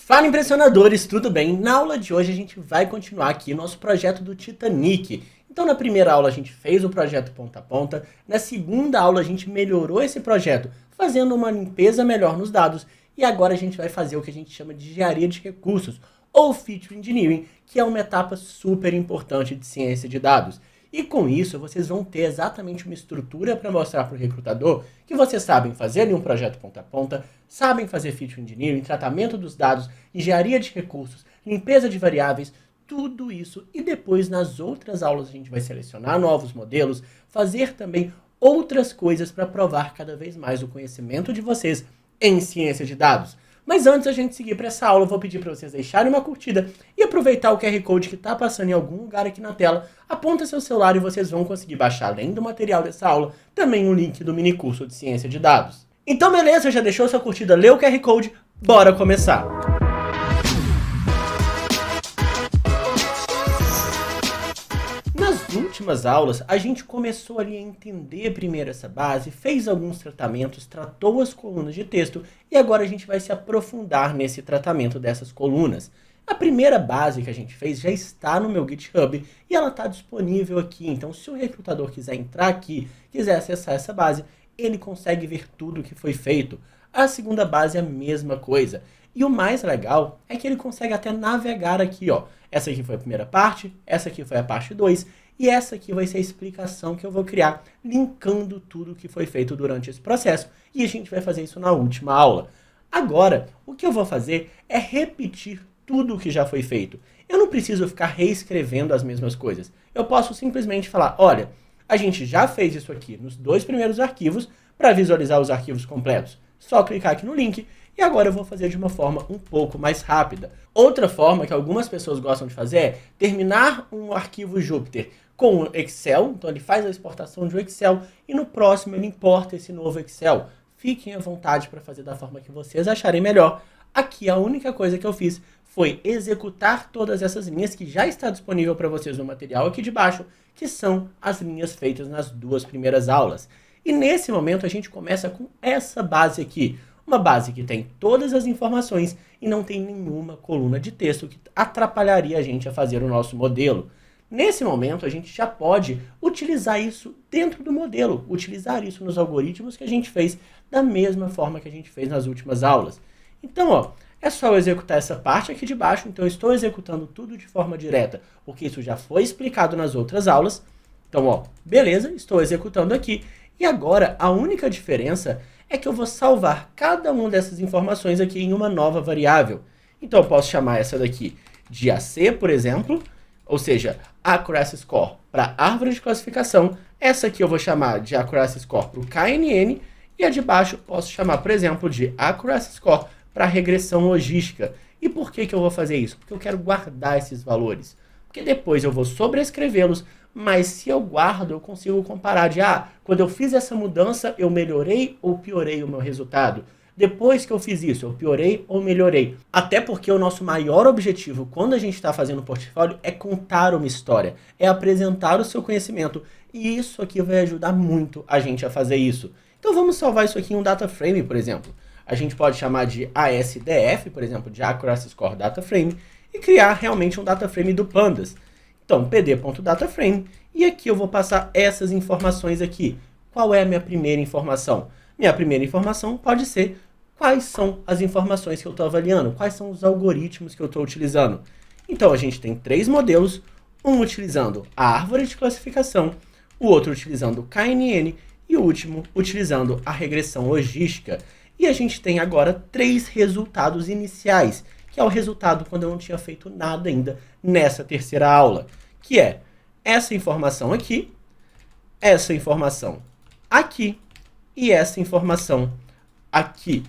Fala, impressionadores, tudo bem? Na aula de hoje a gente vai continuar aqui nosso projeto do Titanic. Então na primeira aula a gente fez o projeto ponta a ponta, na segunda aula a gente melhorou esse projeto, fazendo uma limpeza melhor nos dados, e agora a gente vai fazer o que a gente chama de engenharia de recursos, ou Feature Engineering, que é uma etapa super importante de ciência de dados. E com isso, vocês vão ter exatamente uma estrutura para mostrar para o recrutador que vocês sabem fazer ali um projeto ponta a ponta, sabem fazer Feature Engineering, tratamento dos dados, engenharia de recursos, limpeza de variáveis, tudo isso. E depois, nas outras aulas, a gente vai selecionar novos modelos, fazer também outras coisas para provar cada vez mais o conhecimento de vocês em ciência de dados. Mas antes da gente seguir para essa aula, eu vou pedir para vocês deixarem uma curtida e aproveitar o QR Code que está passando em algum lugar aqui na tela. Aponta seu celular e vocês vão conseguir baixar, além do material dessa aula, também um link do minicurso de ciência de dados. Então beleza, já deixou sua curtida, leu o QR Code, bora começar! Nas últimas aulas, a gente começou ali a entender primeiro essa base, fez alguns tratamentos, tratou as colunas de texto e agora a gente vai se aprofundar nesse tratamento dessas colunas. A primeira base que a gente fez já está no meu GitHub e ela está disponível aqui, então se o recrutador quiser entrar aqui, quiser acessar essa base, ele consegue ver tudo o que foi feito. A segunda base é a mesma coisa. E o mais legal é que ele consegue até navegar aqui, ó. Essa aqui foi a primeira parte, essa aqui foi a parte 2, e essa aqui vai ser a explicação que eu vou criar, linkando tudo que foi feito durante esse processo, e a gente vai fazer isso na última aula. Agora, o que eu vou fazer é repetir tudo o que já foi feito. Eu não preciso ficar reescrevendo as mesmas coisas. Eu posso simplesmente falar, olha, a gente já fez isso aqui nos 2 primeiros arquivos para visualizar os arquivos completos. Só clicar aqui no link e agora eu vou fazer de uma forma um pouco mais rápida. Outra forma que algumas pessoas gostam de fazer é terminar um arquivo Jupyter com o Excel. Então ele faz a exportação de um Excel e no próximo ele importa esse novo Excel. Fiquem à vontade para fazer da forma que vocês acharem melhor. Aqui a única coisa que eu fiz foi executar todas essas linhas que já está disponível para vocês no material aqui de baixo, que são as linhas feitas nas 2 primeiras aulas. E nesse momento a gente começa com essa base aqui, uma base que tem todas as informações e não tem nenhuma coluna de texto que atrapalharia a gente a fazer o nosso modelo. Nesse momento a gente já pode utilizar isso dentro do modelo, utilizar isso nos algoritmos que a gente fez da mesma forma que a gente fez nas últimas aulas. Então, ó, é só eu executar essa parte aqui de baixo, então eu estou executando tudo de forma direta, porque isso já foi explicado nas outras aulas. Então, ó, beleza, estou executando aqui. E agora, a única diferença é que eu vou salvar cada uma dessas informações aqui em uma nova variável. Então, eu posso chamar essa daqui de AC, por exemplo, ou seja, Accuracy Score para árvore de classificação. Essa aqui eu vou chamar de Accuracy Score para o KNN. E a de baixo posso chamar, por exemplo, de Accuracy Score para regressão logística. E por que eu vou fazer isso? Porque eu quero guardar esses valores. Porque depois eu vou sobrescrevê-los, mas se eu guardo, eu consigo comparar de, quando eu fiz essa mudança, eu melhorei ou piorei o meu resultado. Depois que eu fiz isso, eu piorei ou melhorei. Até porque o nosso maior objetivo quando a gente está fazendo um portfólio é contar uma história, é apresentar o seu conhecimento. E isso aqui vai ajudar muito a gente a fazer isso. Então vamos salvar isso aqui em um data frame, por exemplo. A gente pode chamar de ASDF, por exemplo, de Accuracy Score Data Frame, e criar realmente um data frame do Pandas. Então, pd.dataframe, e aqui eu vou passar essas informações aqui. Qual é a minha primeira informação? Minha primeira informação pode ser quais são as informações que eu estou avaliando, quais são os algoritmos que eu estou utilizando. Então, a gente tem 3 modelos, um utilizando a árvore de classificação, o outro utilizando o KNN e o último utilizando a regressão logística. E a gente tem agora 3 resultados iniciais, que é o resultado quando eu não tinha feito nada ainda nessa terceira aula, que é essa informação aqui, essa informação aqui e essa informação aqui.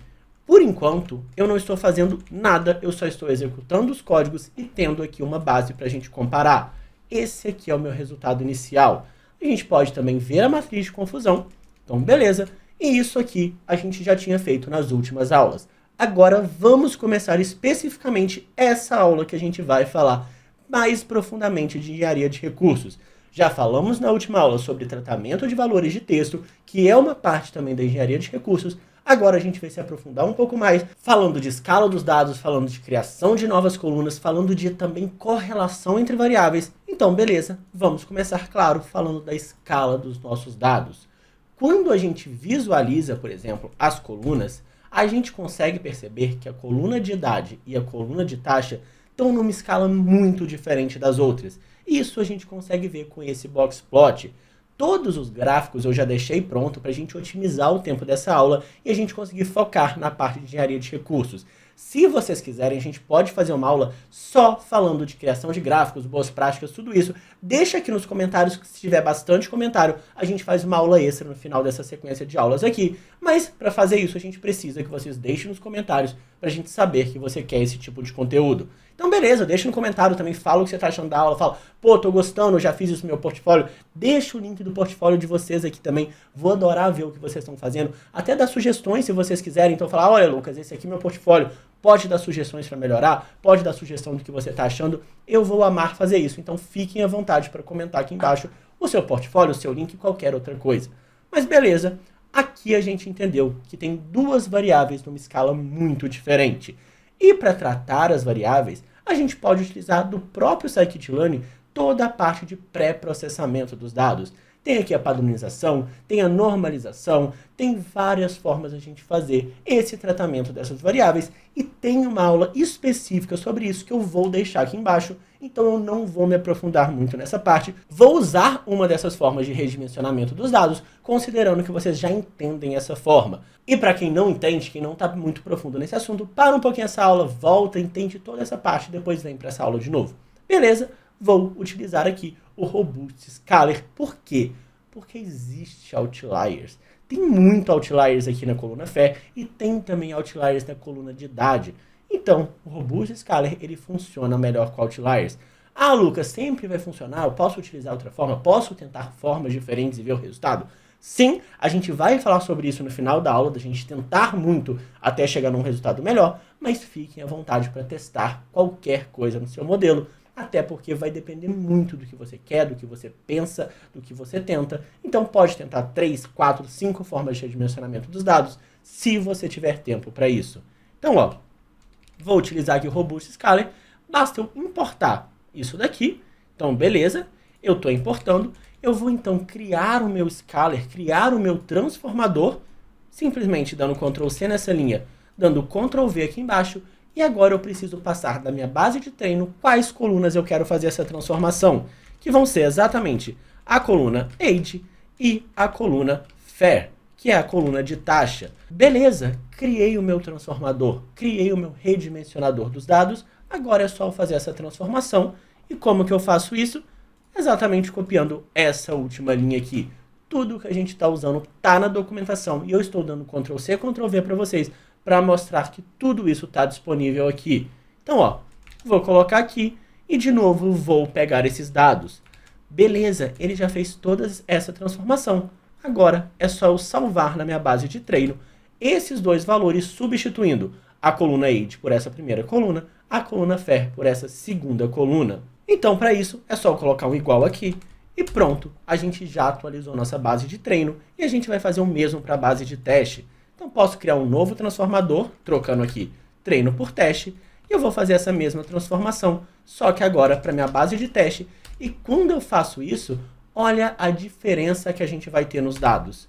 Por enquanto, eu não estou fazendo nada, eu só estou executando os códigos e tendo aqui uma base para a gente comparar. Esse aqui é o meu resultado inicial. A gente pode também ver a matriz de confusão, então beleza. E isso aqui a gente já tinha feito nas últimas aulas. Agora vamos começar especificamente essa aula que a gente vai falar mais profundamente de engenharia de recursos. Já falamos na última aula sobre tratamento de valores de texto, que é uma parte também da engenharia de recursos. Agora a gente vai se aprofundar um pouco mais, falando de escala dos dados, falando de criação de novas colunas, falando de também correlação entre variáveis. Então, beleza, vamos começar, claro, falando da escala dos nossos dados. Quando a gente visualiza, por exemplo, as colunas, a gente consegue perceber que a coluna de idade e a coluna de taxa estão numa escala muito diferente das outras. Isso a gente consegue ver com esse box plot. Todos os gráficos eu já deixei pronto para a gente otimizar o tempo dessa aula e a gente conseguir focar na parte de engenharia de recursos. Se vocês quiserem, a gente pode fazer uma aula só falando de criação de gráficos, boas práticas, tudo isso. Deixa aqui nos comentários, que se tiver bastante comentário, a gente faz uma aula extra no final dessa sequência de aulas aqui. Mas para fazer isso, a gente precisa que vocês deixem nos comentários para a gente saber que você quer esse tipo de conteúdo. Então beleza, deixa no comentário também, fala o que você tá achando da aula, fala, pô, tô gostando, já fiz isso no meu portfólio, deixa o link do portfólio de vocês aqui também, vou adorar ver o que vocês estão fazendo, até dar sugestões se vocês quiserem, então falar, olha Lucas, esse aqui é meu portfólio, pode dar sugestões para melhorar, pode dar sugestão do que você tá achando, eu vou amar fazer isso, então fiquem à vontade para comentar aqui embaixo o seu portfólio, o seu link, qualquer outra coisa. Mas beleza, aqui a gente entendeu que tem duas variáveis numa escala muito diferente. E para tratar as variáveis, a gente pode utilizar do próprio scikit-learn toda a parte de pré-processamento dos dados. Tem aqui a padronização, tem a normalização, tem várias formas de a gente fazer esse tratamento dessas variáveis e tem uma aula específica sobre isso que eu vou deixar aqui embaixo, então eu não vou me aprofundar muito nessa parte. Vou usar uma dessas formas de redimensionamento dos dados, considerando que vocês já entendem essa forma. E para quem não entende, quem não está muito profundo nesse assunto, para um pouquinho essa aula, volta, entende toda essa parte e depois vem para essa aula de novo. Beleza? Vou utilizar aqui o Robust Scaler. Por quê? Porque existe outliers. Tem muito outliers aqui na coluna fé e tem também outliers na coluna de idade. Então, o Robust Scaler, ele funciona melhor com outliers. Ah, Lucas, sempre vai funcionar? Eu posso utilizar outra forma? Posso tentar formas diferentes e ver o resultado? Sim, a gente vai falar sobre isso no final da aula, da gente tentar muito até chegar num resultado melhor, mas fiquem à vontade para testar qualquer coisa no seu modelo, até porque vai depender muito do que você quer, do que você pensa, do que você tenta. Então pode tentar 3, 4, 5 formas de redimensionamento dos dados, se você tiver tempo para isso. Então, ó, vou utilizar aqui o Robust Scaler, basta eu importar isso daqui. Então, beleza, eu estou importando. Eu vou então criar o meu scaler, criar o meu transformador, simplesmente dando Ctrl C nessa linha, dando Ctrl V aqui embaixo, e agora eu preciso passar da minha base de treino quais colunas eu quero fazer essa transformação, que vão ser exatamente a coluna age e a coluna fair, que é a coluna de taxa. Beleza, criei o meu transformador, criei o meu redimensionador dos dados, agora é só fazer essa transformação, e como que eu faço isso? Exatamente copiando essa última linha aqui. Tudo que a gente está usando está na documentação e eu estou dando Ctrl C, Ctrl V para vocês, para mostrar que tudo isso está disponível aqui. Então, ó, vou colocar aqui e de novo vou pegar esses dados. Beleza, ele já fez toda essa transformação. Agora é só eu salvar na minha base de treino esses dois valores, substituindo a coluna age por essa primeira coluna, a coluna fair por essa segunda coluna. Então, para isso, é só colocar um igual aqui e pronto, a gente já atualizou nossa base de treino e a gente vai fazer o mesmo para a base de teste. Então, posso criar um novo transformador, trocando aqui treino por teste, e eu vou fazer essa mesma transformação, só que agora para minha base de teste. E quando eu faço isso, olha a diferença que a gente vai ter nos dados.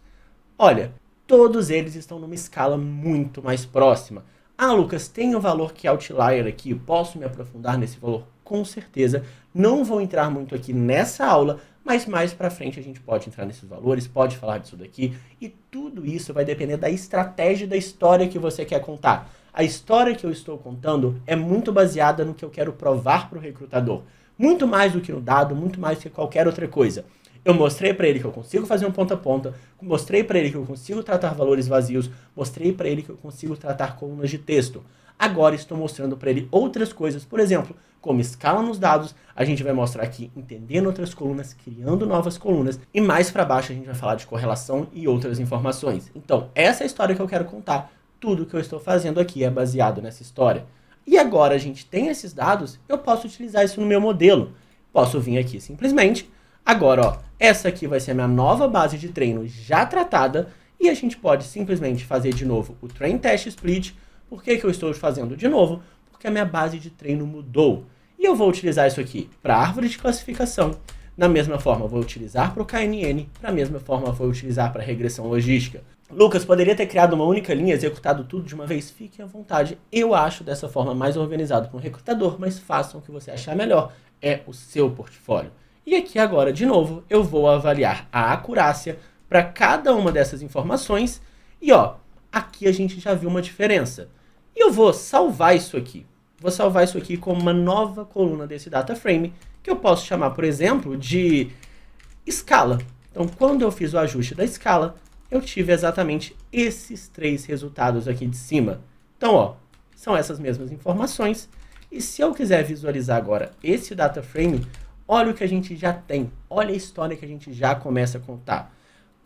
Olha, todos eles estão numa escala muito mais próxima. Ah, Lucas, tem um valor que é outlier aqui, posso me aprofundar nesse valor? Com certeza, não vou entrar muito aqui nessa aula, mas mais para frente a gente pode entrar nesses valores, pode falar disso daqui, e tudo isso vai depender da estratégia da história que você quer contar. A história que eu estou contando é muito baseada no que eu quero provar para o recrutador, muito mais do que no dado, muito mais do que qualquer outra coisa. Eu mostrei para ele que eu consigo fazer um ponta a ponta, mostrei para ele que eu consigo tratar valores vazios, mostrei para ele que eu consigo tratar colunas de texto. Agora estou mostrando para ele outras coisas, por exemplo, como escala nos dados, a gente vai mostrar aqui entendendo outras colunas, criando novas colunas, e mais para baixo a gente vai falar de correlação e outras informações. Então, essa é a história que eu quero contar. Tudo que eu estou fazendo aqui é baseado nessa história. E agora a gente tem esses dados, eu posso utilizar isso no meu modelo. Posso vir aqui simplesmente, agora ó, essa aqui vai ser a minha nova base de treino já tratada, E a gente pode simplesmente fazer de novo o train test split. Por que eu estou fazendo de novo? Porque a minha base de treino mudou. E eu vou utilizar isso aqui para a árvore de classificação. Da mesma forma, vou utilizar para o KNN. Da mesma forma, vou utilizar para a regressão logística. Lucas, poderia ter criado uma única linha, executado tudo de uma vez? Fiquem à vontade. Eu acho dessa forma mais organizado para um recrutador, mas façam o que você achar melhor. É o seu portfólio. E aqui agora, de novo, eu vou avaliar a acurácia para cada uma dessas informações. E ó, aqui a gente já viu uma diferença. E eu vou salvar isso aqui. Vou salvar isso aqui como uma nova coluna desse data frame, que eu posso chamar, por exemplo, de escala. Então, quando eu fiz o ajuste da escala, eu tive exatamente esses 3 resultados aqui de cima. Então, ó, são essas mesmas informações. E se eu quiser visualizar agora esse data frame, olha o que a gente já tem. Olha a história que a gente já começa a contar.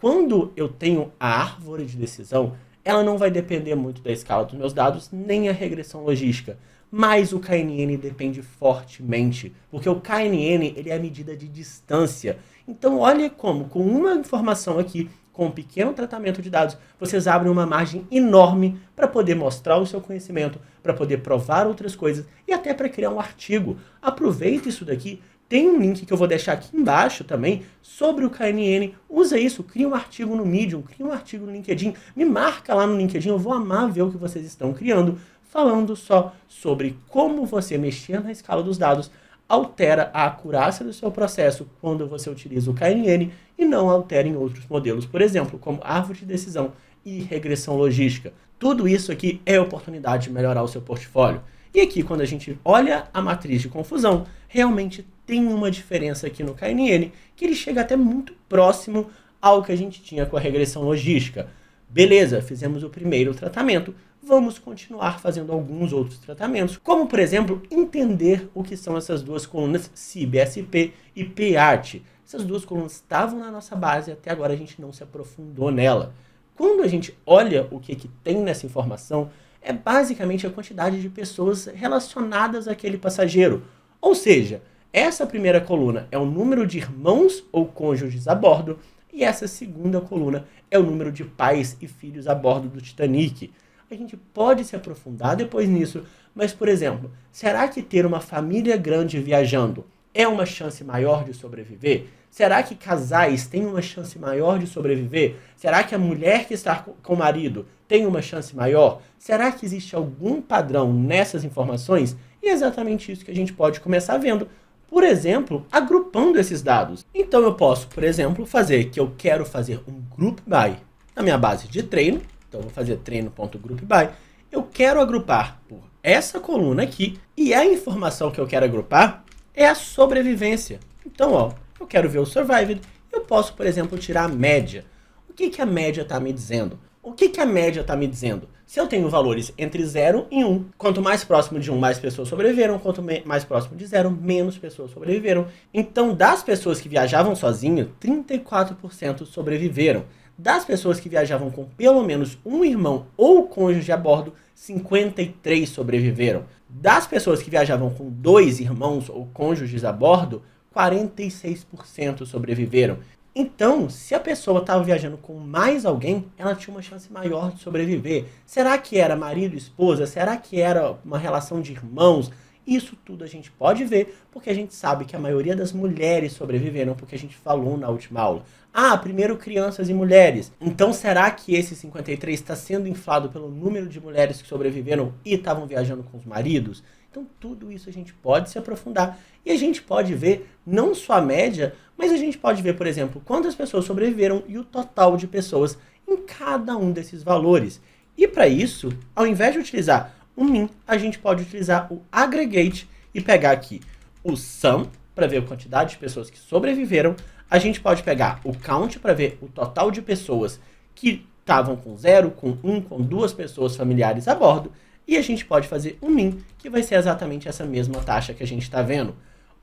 Quando eu tenho a árvore de decisão, ela não vai depender muito da escala dos meus dados, nem a regressão logística. Mas o KNN depende fortemente, porque o KNN ele é a medida de distância. Então olha como, com uma informação aqui, com um pequeno tratamento de dados, vocês abrem uma margem enorme para poder mostrar o seu conhecimento, para poder provar outras coisas e até para criar um artigo. Aproveita isso daqui. Tem um link que eu vou deixar aqui embaixo também sobre o KNN. Usa isso, cria um artigo no Medium, cria um artigo no LinkedIn, me marca lá no LinkedIn, eu vou amar ver o que vocês estão criando, falando só sobre como você mexer na escala dos dados altera a acurácia do seu processo quando você utiliza o KNN e não altera em outros modelos, por exemplo, como árvore de decisão e regressão logística. Tudo isso aqui é oportunidade de melhorar o seu portfólio. E aqui, quando a gente olha a matriz de confusão, realmente tem uma diferença aqui no KNN, que ele chega até muito próximo ao que a gente tinha com a regressão logística. Beleza, fizemos o primeiro tratamento, vamos continuar fazendo alguns outros tratamentos, como, por exemplo, entender o que são essas duas colunas CIB-SP e PART. Essas duas colunas estavam na nossa base e até agora a gente não se aprofundou nela. Quando a gente olha o que tem nessa informação, é basicamente a quantidade de pessoas relacionadas àquele passageiro. Ou seja, essa primeira coluna é o número de irmãos ou cônjuges a bordo, e essa segunda coluna é o número de pais e filhos a bordo do Titanic. A gente pode se aprofundar depois nisso, mas, por exemplo, será que ter uma família grande viajando é uma chance maior de sobreviver? Será que casais têm uma chance maior de sobreviver? Será que a mulher que está com o marido tem uma chance maior? Será que existe algum padrão nessas informações? E é exatamente isso que a gente pode começar vendo, por exemplo, agrupando esses dados. Então eu posso, por exemplo, fazer que eu quero fazer um group by na minha base de treino. Então eu vou fazer treino.groupby. Eu quero agrupar por essa coluna aqui e a informação que eu quero agrupar é a sobrevivência. Então, ó, eu quero ver o survived. Eu posso, por exemplo, tirar a média. O que a média está me dizendo? O que a média está me dizendo? Se eu tenho valores entre 0 e 1, quanto mais próximo de 1, mais pessoas sobreviveram, quanto mais próximo de 0, menos pessoas sobreviveram. Então, das pessoas que viajavam sozinho, 34% sobreviveram. Das pessoas que viajavam com pelo menos um irmão ou cônjuge a bordo, 53 sobreviveram. Das pessoas que viajavam com 2 irmãos ou cônjuges a bordo, 46% sobreviveram. Então, se a pessoa estava viajando com mais alguém, ela tinha uma chance maior de sobreviver. Será que era marido e esposa? Será que era uma relação de irmãos? Isso tudo a gente pode ver, porque a gente sabe que a maioria das mulheres sobreviveram, porque a gente falou na última aula. Ah, primeiro crianças e mulheres. Então será que esse 53 está sendo inflado pelo número de mulheres que sobreviveram e estavam viajando com os maridos? Então tudo isso a gente pode se aprofundar e a gente pode ver não só a média, mas a gente pode ver, por exemplo, quantas pessoas sobreviveram e o total de pessoas em cada um desses valores. E para isso, ao invés de utilizar o min, a gente pode utilizar o aggregate e pegar aqui o sum para ver a quantidade de pessoas que sobreviveram. A gente pode pegar o count para ver o total de pessoas que estavam com 0, com 1, com 2 pessoas familiares a bordo. E a gente pode fazer o min, que vai ser exatamente essa mesma taxa que a gente está vendo.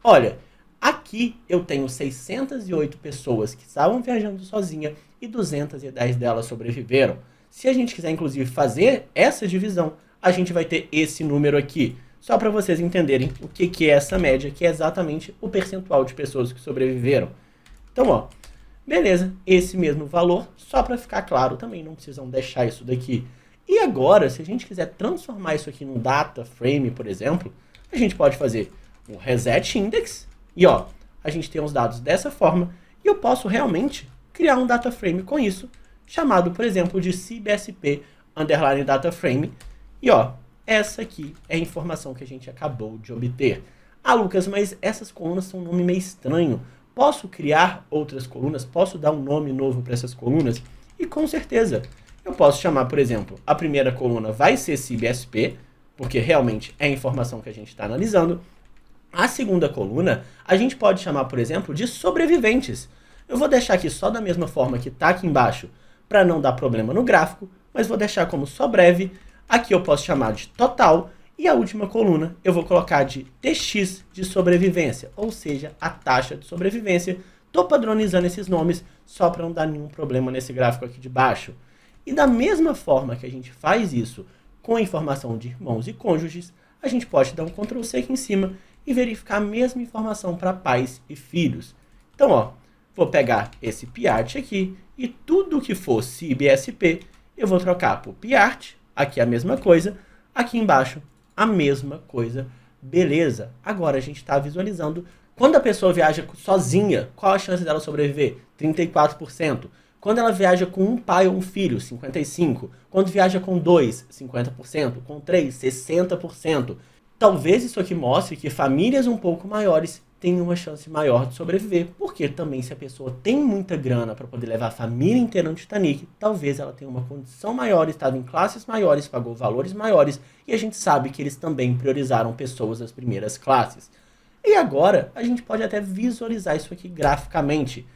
Olha, aqui eu tenho 608 pessoas que estavam viajando sozinha e 210 delas sobreviveram. Se a gente quiser, inclusive, fazer essa divisão, a gente vai ter esse número aqui. Só para vocês entenderem o que é essa média, que é exatamente o percentual de pessoas que sobreviveram. Então, ó, Beleza, esse mesmo valor, só para ficar claro, também não precisam deixar isso daqui. E agora, se a gente quiser transformar isso aqui num data frame, por exemplo, a gente pode fazer um reset index e ó, a gente tem os dados dessa forma e eu posso realmente criar um data frame com isso, chamado, por exemplo, de CBSP underline data frame. E ó, essa aqui é a informação que a gente acabou de obter. Ah, Lucas, mas essas colunas são um nome meio estranho. Posso criar outras colunas? Posso dar um nome novo para essas colunas? E com certeza, eu posso chamar, por exemplo, a primeira coluna vai ser CBSP, porque realmente é a informação que a gente está analisando. A segunda coluna, a gente pode chamar, por exemplo, de sobreviventes. Eu vou deixar aqui só da mesma forma que está aqui embaixo, para não dar problema no gráfico, mas vou deixar como sobrev. Aqui eu posso chamar de total. E a última coluna eu vou colocar de TX de sobrevivência, ou seja, a taxa de sobrevivência. Estou padronizando esses nomes só para não dar nenhum problema nesse gráfico aqui de baixo. E da mesma forma que a gente faz isso com a informação de irmãos e cônjuges, a gente pode dar um Ctrl C aqui em cima e verificar a mesma informação para pais e filhos. Então, ó, vou pegar esse PART aqui e tudo que for CBSP eu vou trocar por PART, aqui a mesma coisa, aqui embaixo a mesma coisa. Beleza, agora a gente está visualizando quando a pessoa viaja sozinha, qual a chance dela sobreviver? 34%. Quando ela viaja com um pai ou um filho, 55%. Quando viaja com 2, 50%. Com 3, 60%. Talvez isso aqui mostre que famílias um pouco maiores têm uma chance maior de sobreviver, porque também se a pessoa tem muita grana para poder levar a família inteira no Titanic, talvez ela tenha uma condição maior, estava em classes maiores, pagou valores maiores, e a gente sabe que eles também priorizaram pessoas das primeiras classes. E agora, a gente pode até visualizar isso aqui graficamente.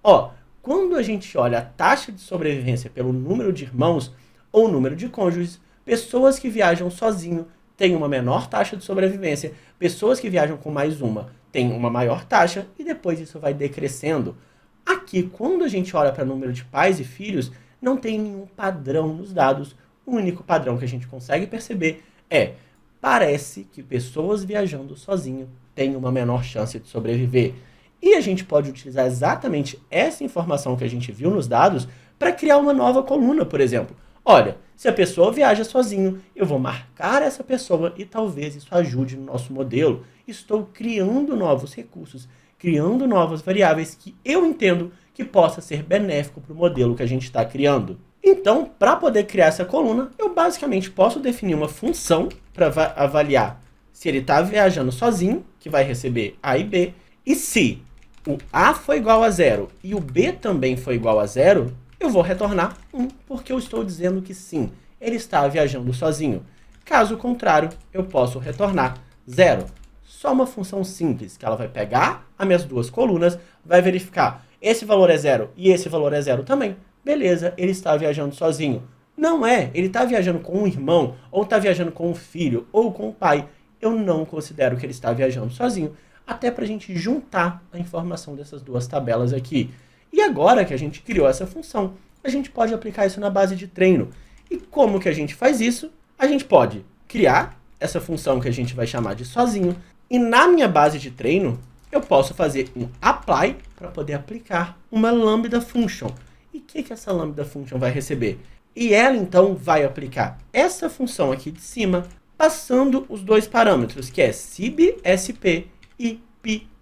Ó, quando a gente olha a taxa de sobrevivência pelo número de irmãos ou número de cônjuges, pessoas que viajam sozinho têm uma menor taxa de sobrevivência, pessoas que viajam com mais uma têm uma maior taxa e depois isso vai decrescendo. Aqui, quando a gente olha para o número de pais e filhos, não tem nenhum padrão nos dados. O único padrão que a gente consegue perceber é, parece que pessoas viajando sozinho têm uma menor chance de sobreviver. E a gente pode utilizar exatamente essa informação que a gente viu nos dados para criar uma nova coluna, por exemplo. Olha, se a pessoa viaja sozinho, eu vou marcar essa pessoa e talvez isso ajude no nosso modelo. Estou criando novos recursos, criando novas variáveis que eu entendo que possa ser benéfico para o modelo que a gente está criando. Então, para poder criar essa coluna, eu basicamente posso definir uma função para avaliar se ele está viajando sozinho, que vai receber A e B, e se o A foi igual a 0 e o B também foi igual a 0, eu vou retornar 1, porque eu estou dizendo que sim, ele está viajando sozinho. Caso contrário, eu posso retornar 0. Só uma função simples, que ela vai pegar as minhas duas colunas, vai verificar esse valor é 0 e esse valor é 0 também. Beleza, ele está viajando sozinho. Não é, ele está viajando com um irmão, ou está viajando com um filho, ou com um pai. Eu não considero que ele está viajando sozinho, até para a gente juntar a informação dessas duas tabelas aqui. E agora que a gente criou essa função, a gente pode aplicar isso na base de treino. E como que a gente faz isso? A gente pode criar essa função que a gente vai chamar de sozinho, e na minha base de treino, eu posso fazer um apply para poder aplicar uma lambda function. E o que essa lambda function vai receber? E ela, então, vai aplicar essa função aqui de cima, passando os dois parâmetros, que é CBSP e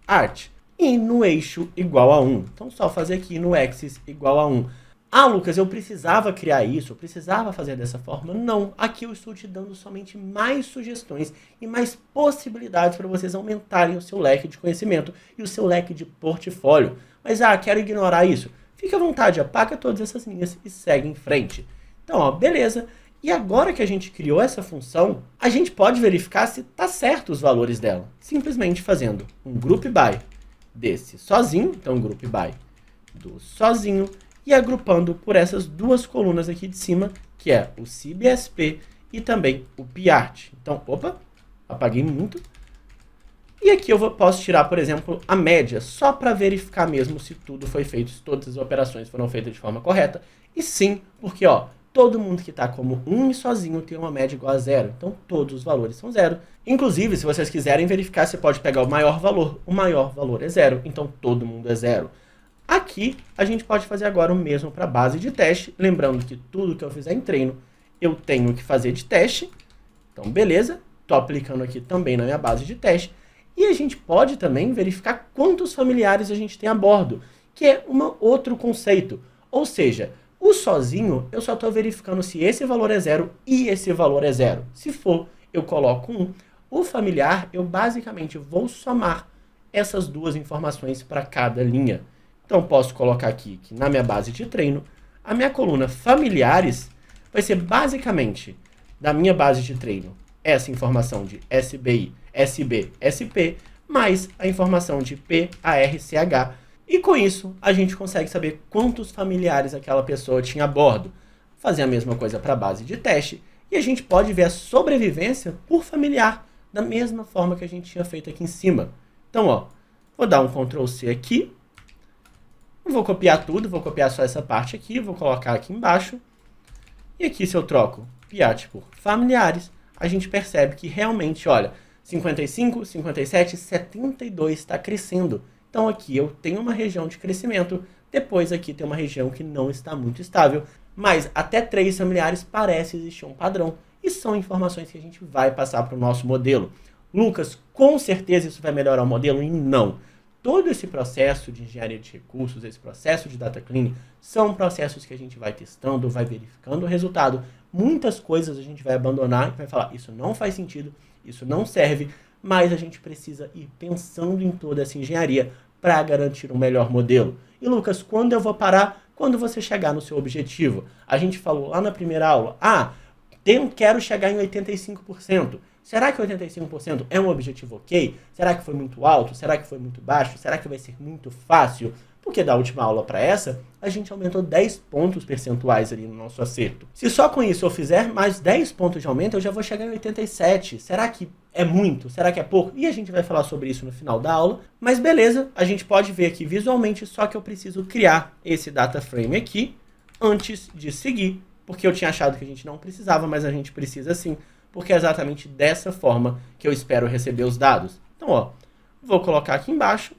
PART, e no eixo igual a 1. Então, só fazer aqui no axis igual a 1. Ah, Lucas, eu precisava criar isso, eu precisava fazer dessa forma. Não, aqui eu estou te dando somente mais sugestões e mais possibilidades para vocês aumentarem o seu leque de conhecimento e o seu leque de portfólio. Mas, quero ignorar isso. Fique à vontade, apaga todas essas linhas e segue em frente. Então, ó, beleza. E agora que a gente criou essa função, a gente pode verificar se está certo os valores dela. Simplesmente fazendo um group by desse sozinho, então group by do sozinho, e agrupando por essas duas colunas aqui de cima, que é o CBSP e também o PART. Então, opa, apaguei muito. E aqui eu posso tirar, por exemplo, a média, só para verificar mesmo se tudo foi feito, se todas as operações foram feitas de forma correta. E sim, porque ó, todo mundo que está como 1 e sozinho tem uma média igual a 0. Então, todos os valores são 0. Inclusive, se vocês quiserem verificar, você pode pegar o maior valor. O maior valor é 0, então todo mundo é 0. Aqui, a gente pode fazer agora o mesmo para a base de teste, lembrando que tudo que eu fizer em treino, eu tenho que fazer de teste. Então, beleza, estou aplicando aqui também na minha base de teste. E a gente pode também verificar quantos familiares a gente tem a bordo, que é outro conceito. Ou seja, o sozinho, eu só estou verificando se esse valor é 0 e esse valor é 0. Se for, eu coloco 1. O familiar, eu basicamente vou somar essas duas informações para cada linha. Então, posso colocar aqui que na minha base de treino, a minha coluna familiares vai ser basicamente da minha base de treino essa informação de SBI, SB, SP, mais a informação de PARCH. E com isso, a gente consegue saber quantos familiares aquela pessoa tinha a bordo. Fazer a mesma coisa para a base de teste e a gente pode ver a sobrevivência por familiar, da mesma forma que a gente tinha feito aqui em cima. Então, ó, vou dar um Ctrl C aqui. Não vou copiar tudo, vou copiar só essa parte aqui, vou colocar aqui embaixo. E aqui, se eu troco PIAT por familiares, a gente percebe que realmente, olha, 55, 57, 72 está crescendo. Então aqui eu tenho uma região de crescimento, depois aqui tem uma região que não está muito estável, mas até 3 familiares parece existir um padrão. E são informações que a gente vai passar para o nosso modelo. Lucas, com certeza isso vai melhorar o modelo? E não. Todo esse processo de engenharia de recursos, esse processo de data cleaning, são processos que a gente vai testando, vai verificando o resultado. Muitas coisas a gente vai abandonar e vai falar, isso não faz sentido, isso não serve, mas a gente precisa ir pensando em toda essa engenharia para garantir um melhor modelo. E Lucas, quando eu vou parar? Quando você chegar no seu objetivo. A gente falou lá na primeira aula, quero chegar em 85%. Será que 85% é um objetivo ok? Será que foi muito alto? Será que foi muito baixo? Será que vai ser muito fácil? Porque da última aula para essa, a gente aumentou 10 pontos percentuais ali no nosso acerto. Se só com isso eu fizer mais 10 pontos de aumento, eu já vou chegar em 87. Será que é muito? Será que é pouco? E a gente vai falar sobre isso no final da aula. Mas beleza, a gente pode ver aqui visualmente, só que eu preciso criar esse data frame aqui antes de seguir. Porque eu tinha achado que a gente não precisava, mas a gente precisa sim. Porque é exatamente dessa forma que eu espero receber os dados. Então, ó, vou colocar aqui embaixo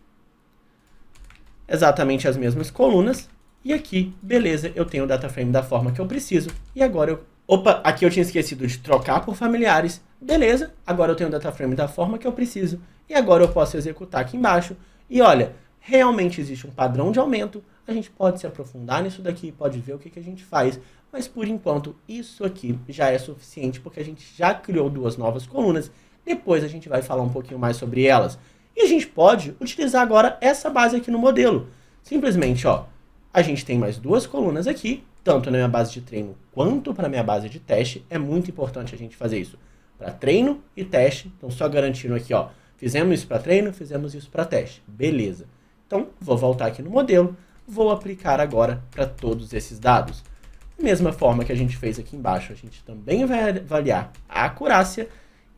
exatamente as mesmas colunas. E aqui, beleza, eu tenho o data frame da forma que eu preciso. E agora eu... Opa, aqui eu tinha esquecido de trocar por familiares. Beleza, agora eu tenho o data frame da forma que eu preciso. E agora eu posso executar aqui embaixo. E olha, realmente existe um padrão de aumento. A gente pode se aprofundar nisso daqui, pode ver o que a gente faz. Mas por enquanto, isso aqui já é suficiente, porque a gente já criou 2 novas colunas. Depois a gente vai falar um pouquinho mais sobre elas. E a gente pode utilizar agora essa base aqui no modelo. Simplesmente, ó, a gente tem mais 2 colunas aqui, tanto na minha base de treino quanto para a minha base de teste. É muito importante a gente fazer isso para treino e teste. Então, só garantindo aqui, ó, fizemos isso para treino, fizemos isso para teste. Beleza. Então, vou voltar aqui no modelo, vou aplicar agora para todos esses dados. Da mesma forma que a gente fez aqui embaixo, a gente também vai avaliar a acurácia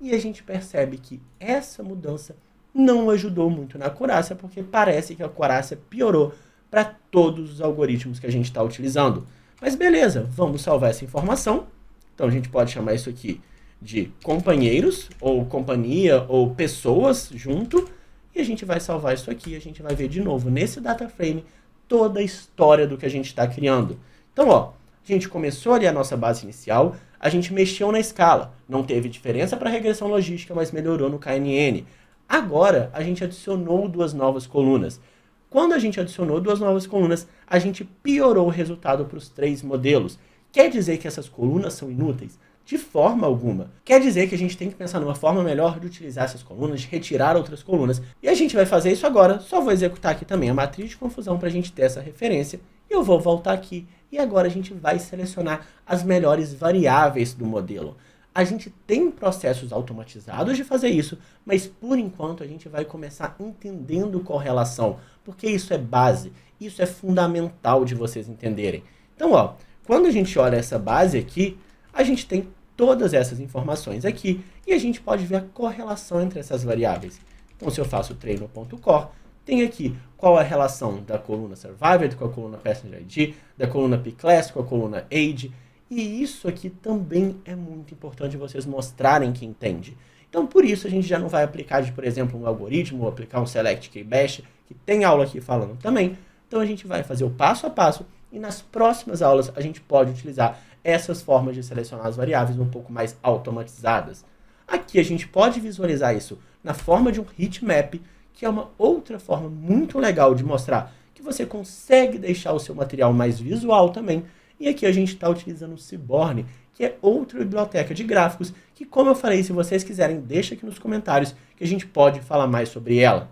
e a gente percebe que essa mudança não ajudou muito na acurácia, porque parece que a acurácia piorou para todos os algoritmos que a gente está utilizando. Mas beleza, vamos salvar essa informação. Então a gente pode chamar isso aqui de companheiros, ou companhia, ou pessoas junto, e a gente vai salvar isso aqui, a gente vai ver de novo nesse data frame toda a história do que a gente está criando. Então, ó, a gente começou ali a nossa base inicial, a gente mexeu na escala, não teve diferença para regressão logística, mas melhorou no KNN. Agora, a gente adicionou 2 novas colunas. Quando a gente adicionou 2 novas colunas, a gente piorou o resultado para os 3 modelos. Quer dizer que essas colunas são inúteis? De forma alguma. Quer dizer que a gente tem que pensar numa forma melhor de utilizar essas colunas, de retirar outras colunas. E a gente vai fazer isso agora. Só vou executar aqui também a matriz de confusão para a gente ter essa referência. Eu vou voltar aqui e agora a gente vai selecionar as melhores variáveis do modelo. A gente tem processos automatizados de fazer isso, mas por enquanto a gente vai começar entendendo correlação, porque isso é base, isso é fundamental de vocês entenderem. Então, ó, quando a gente olha essa base aqui, a gente tem todas essas informações aqui e a gente pode ver a correlação entre essas variáveis. Então, se eu faço treino.core, tem aqui qual é a relação da coluna Survived com a coluna Passenger ID, da coluna P-Class com a coluna Age. E isso aqui também é muito importante vocês mostrarem que entende. Então, por isso, a gente já não vai aplicar, por exemplo, um algoritmo, ou aplicar um Select K-Bash, que tem aula aqui falando também, Então a gente vai fazer o passo a passo e nas próximas aulas a gente pode utilizar essas formas de selecionar as variáveis um pouco mais automatizadas. Aqui a gente pode visualizar isso na forma de um heatmap, que é uma outra forma muito legal de mostrar que você consegue deixar o seu material mais visual também. E aqui a gente está utilizando o Seaborn, que é outra biblioteca de gráficos, que, como eu falei, se vocês quiserem, deixa aqui nos comentários que a gente pode falar mais sobre ela.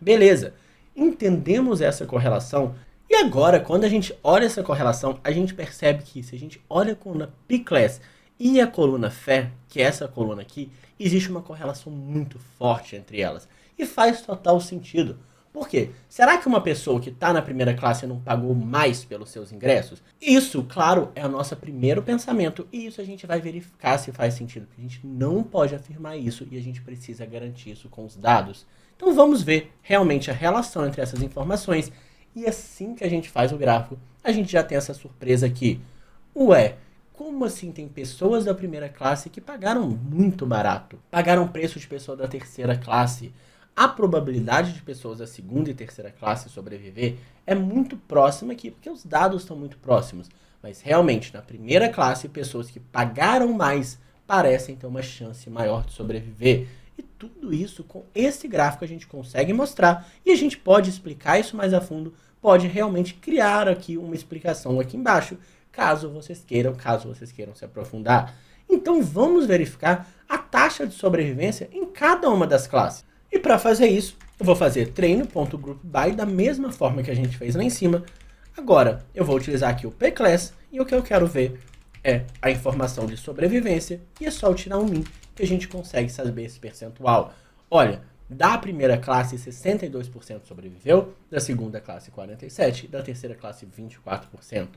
Beleza, entendemos essa correlação. E agora, quando a gente olha essa correlação, a gente percebe que se a gente olha a coluna P-Class e a coluna Fair, que é essa coluna aqui, existe uma correlação muito forte entre elas. E faz total sentido. Por quê? Será que uma pessoa que está na primeira classe não pagou mais pelos seus ingressos? Isso, claro, é o nosso primeiro pensamento e isso a gente vai verificar se faz sentido. Porque a gente não pode afirmar isso e a gente precisa garantir isso com os dados. Então vamos ver realmente a relação entre essas informações e assim que a gente faz o gráfico, a gente já tem essa surpresa aqui. Ué, como assim tem pessoas da primeira classe que pagaram muito barato? Pagaram preço de pessoa da terceira classe. A probabilidade de pessoas da segunda e terceira classe sobreviver é muito próxima aqui, porque os dados estão muito próximos. Mas realmente, na primeira classe, pessoas que pagaram mais parecem ter uma chance maior de sobreviver. E tudo isso, com esse gráfico, a gente consegue mostrar. E a gente pode explicar isso mais a fundo, pode realmente criar aqui uma explicação aqui embaixo, caso vocês queiram se aprofundar. Então vamos verificar a taxa de sobrevivência em cada uma das classes. E para fazer isso, eu vou fazer treino.groupby da mesma forma que a gente fez lá em cima. Agora, eu vou utilizar aqui o P-Class e o que eu quero ver é a informação de sobrevivência e é só tirar um min que a gente consegue saber esse percentual. Olha, da primeira classe 62% sobreviveu, da segunda classe 47%, da terceira classe 24%.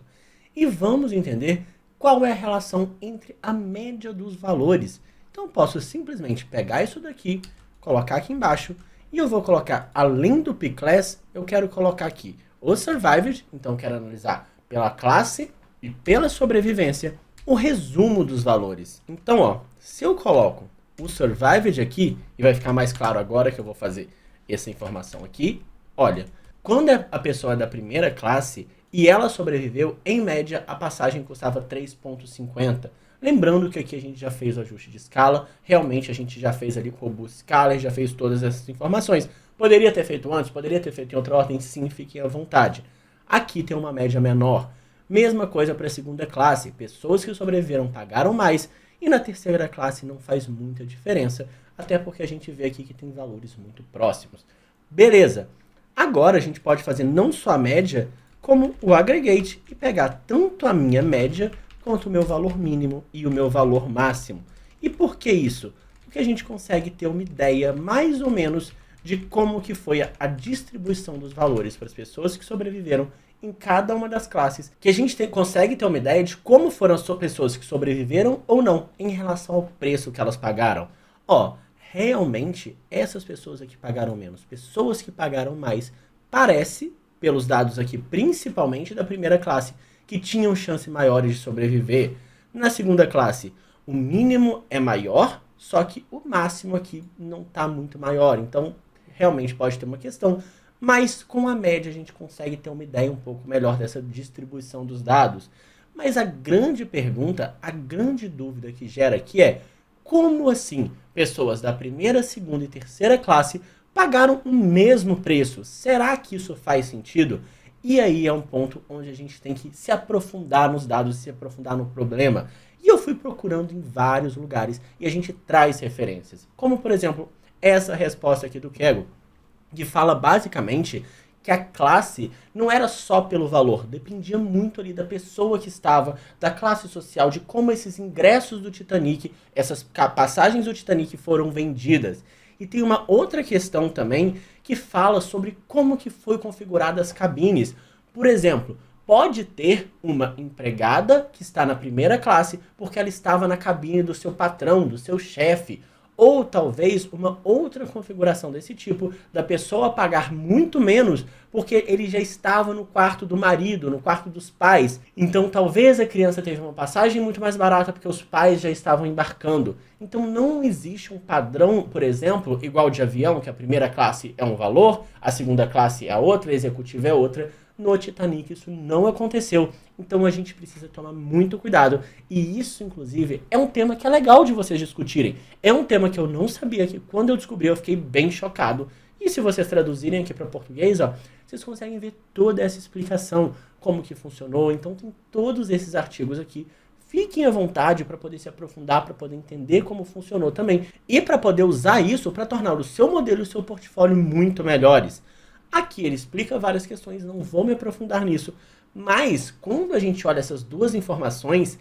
E vamos entender qual é a relação entre a média dos valores. Então, eu posso simplesmente pegar isso daqui, colocar aqui embaixo, e eu vou colocar, além do P-Class, eu quero colocar aqui o Survived, então quero analisar pela classe e pela sobrevivência, o resumo dos valores. Então, ó, se eu coloco o Survived aqui, e vai ficar mais claro agora que eu vou fazer essa informação aqui, olha, quando a pessoa é da primeira classe e ela sobreviveu, em média, a passagem custava 3,50. Lembrando que aqui a gente já fez o ajuste de escala, realmente a gente já fez ali com o Robust Scaler, já fez todas essas informações. Poderia ter feito antes, poderia ter feito em outra ordem, sim, fiquem à vontade. Aqui tem uma média menor. Mesma coisa para a segunda classe, pessoas que sobreviveram pagaram mais, e na terceira classe não faz muita diferença, até porque a gente vê aqui que tem valores muito próximos. Beleza, agora a gente pode fazer não só a média, como o aggregate, e pegar tanto a minha média, quanto o meu valor mínimo e o meu valor máximo. E por que isso? Porque a gente consegue ter uma ideia mais ou menos de como que foi a distribuição dos valores para as pessoas que sobreviveram em cada uma das classes, que a gente consegue ter uma ideia de como foram as pessoas que sobreviveram ou não em relação ao preço que elas pagaram. Ó, realmente essas pessoas aqui pagaram menos, pessoas que pagaram mais, parece, pelos dados aqui, principalmente da primeira classe, que tinham chance maiores de sobreviver. Na segunda classe, o mínimo é maior, só que o máximo aqui não está muito maior. Então, realmente pode ter uma questão, mas com a média a gente consegue ter uma ideia um pouco melhor dessa distribuição dos dados. Mas a grande pergunta, a grande dúvida que gera aqui é: como assim pessoas da primeira, segunda e terceira classe pagaram o mesmo preço? Será que isso faz sentido? E aí é um ponto onde a gente tem que se aprofundar nos dados, se aprofundar no problema. E eu fui procurando em vários lugares e a gente traz referências. Como, por exemplo, essa resposta aqui do Kaggle, que fala basicamente que a classe não era só pelo valor, dependia muito ali da pessoa que estava, da classe social, de como esses ingressos do Titanic, essas passagens do Titanic foram vendidas. E tem uma outra questão também que fala sobre como que foi configurada as cabines. Por exemplo, pode ter uma empregada que está na primeira classe porque ela estava na cabine do seu patrão, do seu chefe. Ou talvez uma outra configuração desse tipo, da pessoa pagar muito menos porque ele já estava no quarto do marido, no quarto dos pais. Então talvez a criança teve uma passagem muito mais barata porque os pais já estavam embarcando. Então não existe um padrão, por exemplo, igual de avião, que a primeira classe é um valor, a segunda classe é a outra, a executiva é outra. No Titanic isso não aconteceu, então a gente precisa tomar muito cuidado. E isso, inclusive, é um tema que é legal de vocês discutirem. É um tema que eu não sabia, que quando eu descobri eu fiquei bem chocado. E se vocês traduzirem aqui para português, ó, vocês conseguem ver toda essa explicação, como que funcionou. Então tem todos esses artigos aqui. Fiquem à vontade para poder se aprofundar, para poder entender como funcionou também. E para poder usar isso para tornar o seu modelo e o seu portfólio muito melhores. Aqui ele explica várias questões, não vou me aprofundar nisso, mas quando a gente olha essas duas informações,